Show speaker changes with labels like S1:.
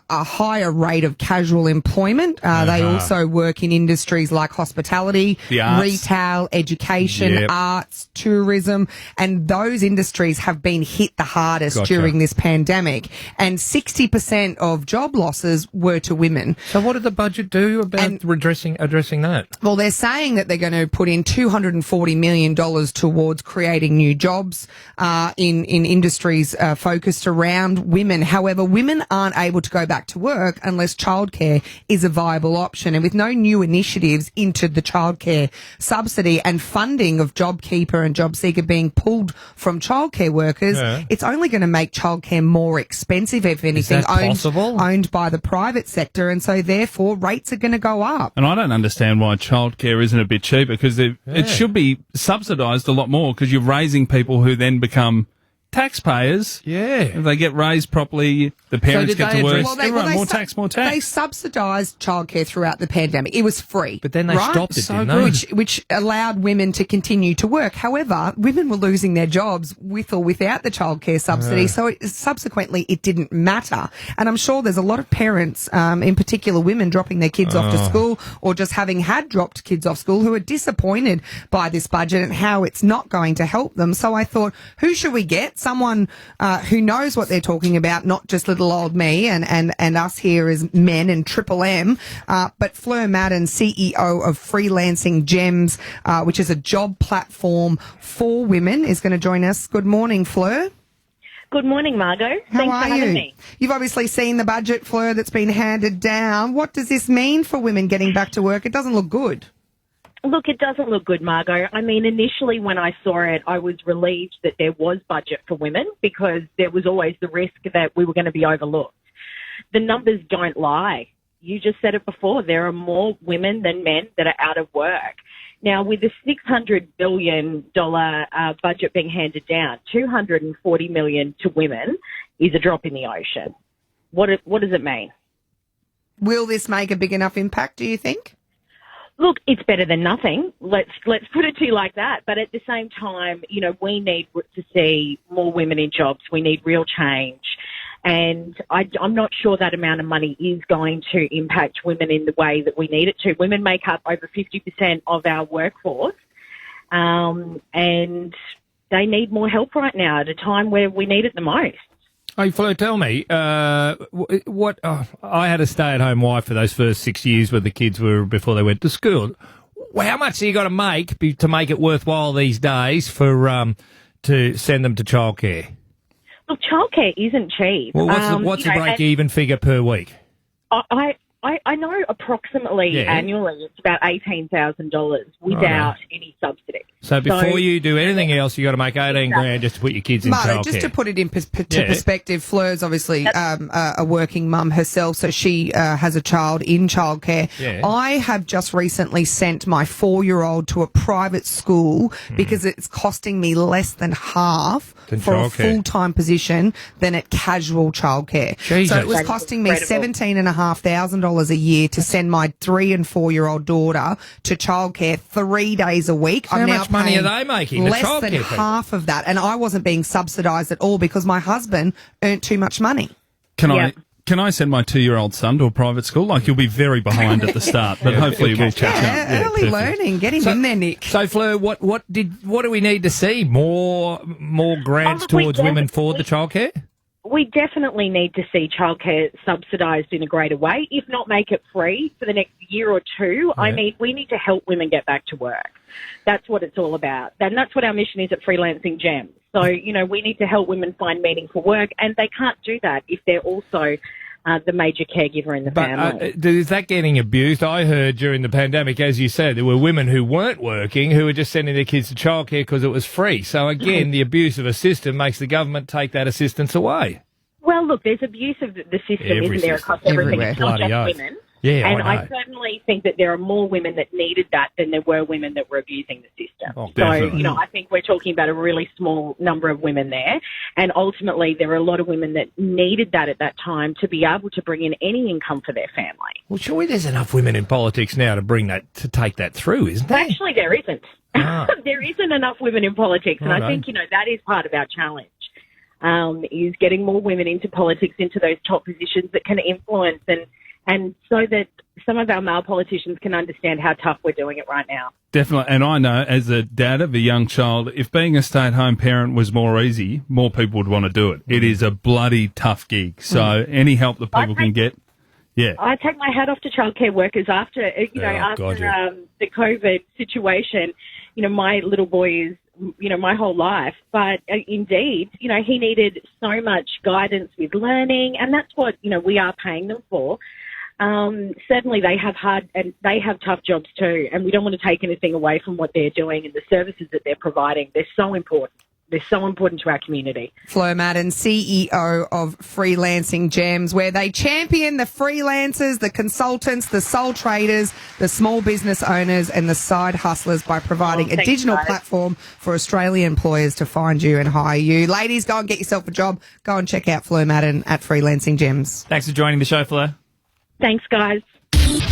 S1: a higher rate of casual employment. They also work in industries like hospitality, retail, education, arts, tourism, and those industries have been hit the hardest during this pandemic. And 60% of job losses were to women.
S2: So what did the budget do about addressing that?
S1: Well, they're saying that they're going to put in $240 million towards creating new jobs in industries focused around women. However, women aren't able to go back to work unless childcare is a viable option. And with no new initiatives into the childcare subsidy and funding of JobKeeper and JobSeeker being pulled from childcare workers, it's only going to make childcare more expensive, if anything, owned by the private sector. And so, therefore, rates are going to go up.
S3: And I don't understand why childcare isn't a bit cheaper, because it should be subsidised a lot more, because you're raising people who then become taxpayers. If they get raised properly, the parents get to work. More tax.
S1: They subsidised childcare throughout the pandemic. It was free.
S2: But then they stopped it, didn't they?
S1: Which allowed women to continue to work. However, women were losing their jobs with or without the childcare subsidy, so subsequently it didn't matter. And I'm sure there's a lot of parents, in particular women, dropping their kids off to school or just having had dropped kids off school, who are disappointed by this budget and how it's not going to help them. So I thought, who should we get? Someone who knows what they're talking about, not just little old me and us here as men and Triple M, but Fleur Madden, CEO of Freelancing Gems, which is a job platform for women, is going to join us. Good morning, Fleur.
S4: Good morning, Margaux. Thanks for having me.
S1: You've obviously seen the budget, Fleur, that's been handed down. What does this mean for women getting back to work? It doesn't look good.
S4: Look, it doesn't look good, Margaux. I mean, initially when I saw it, I was relieved that there was budget for women, because there was always the risk that we were going to be overlooked. The numbers don't lie. You just said it before. There are more women than men that are out of work. Now, with the $600 billion budget being handed down, $240 million to women is a drop in the ocean. What does it mean?
S1: Will this make a big enough impact, do you think?
S4: Look, it's better than nothing. Let's put it to you like that. But at the same time, you know, we need to see more women in jobs. We need real change. And I'm not sure that amount of money is going to impact women in the way that we need it to. Women make up over 50% of our workforce, and they need more help right now at a time where we need it the most.
S2: Hey, Flo, tell me, I had a stay-at-home wife for those first 6 years where the kids were before they went to school. How much do you got to make it worthwhile these days for to send them to childcare?
S4: Look, childcare isn't cheap.
S2: Well, what's the break-even figure per week?
S4: I know approximately annually it's about $18,000 without any subsidy.
S2: So before you do anything else, you got to make $18,000 just to put your kids in childcare.
S1: Just to put it in perspective, Fleur's obviously a working mum herself, so she has a child in childcare. I have just recently sent my 4-year-old to a private school because it's costing me less than half for a full-time position than at casual childcare. So it was costing me $17,500 a year to send my 3- and 4-year-old daughter to childcare 3 days a week.
S2: How much money are they making?
S1: Less than half of that, and I wasn't being subsidised at all because my husband earned too much money.
S3: Can I send my 2-year-old son to a private school? Like, you'll be very behind at the start, but hopefully we'll catch up.
S1: Early learning, get him in there, Nick.
S2: So, Fleur, what do we need to see? More grants towards women for the childcare?
S4: We definitely need to see childcare subsidised in a greater way, if not make it free for the next year or two. We need to help women get back to work. That's what it's all about. And that's what our mission is at Freelancing Gems. So, you know, we need to help women find meaningful work, and they can't do that if they're also the major caregiver in the family.
S2: Is that getting abused? I heard during the pandemic, as you said, there were women who weren't working who were just sending their kids to childcare because it was free. So again, the abuse of a system makes the government take that assistance away.
S4: Well, look, there's abuse of the system, isn't there, across everything? It's not just women.
S2: Yeah,
S4: and I certainly think that there are more women that needed that than there were women that were abusing the system.
S2: Oh,
S4: so, you know, I think we're talking about a really small number of women there. And ultimately, there are a lot of women that needed that at that time to be able to bring in any income for their family.
S2: Well, surely there's enough women in politics now to take that through, isn't there?
S4: Actually, there isn't. There isn't enough women in politics. And I think, you know, that is part of our challenge. is getting more women into politics, into those top positions that can influence and so that some of our male politicians can understand how tough we're doing it right now.
S3: Definitely. And I know, as a dad of a young child, if being a stay-at-home parent was more easy, more people would want to do it. It is a bloody tough gig. So any help that people can get, yeah.
S4: I take my hat off to childcare workers after the COVID situation. My little boy is, my whole life. But indeed, he needed so much guidance with learning, and that's what, we are paying them for. Certainly they have tough jobs too, and we don't want to take anything away from what they're doing and the services that they're providing. They're so important. They're so important to our community.
S1: Fleur Madden, CEO of Freelancing Gems, where they champion the freelancers, the consultants, the sole traders, the small business owners and the side hustlers by providing a digital platform for Australian employers to find you and hire you. Ladies, go and get yourself a job. Go and check out Fleur Madden at Freelancing Gems.
S2: Thanks for joining the show, Fleur.
S4: Thanks, guys.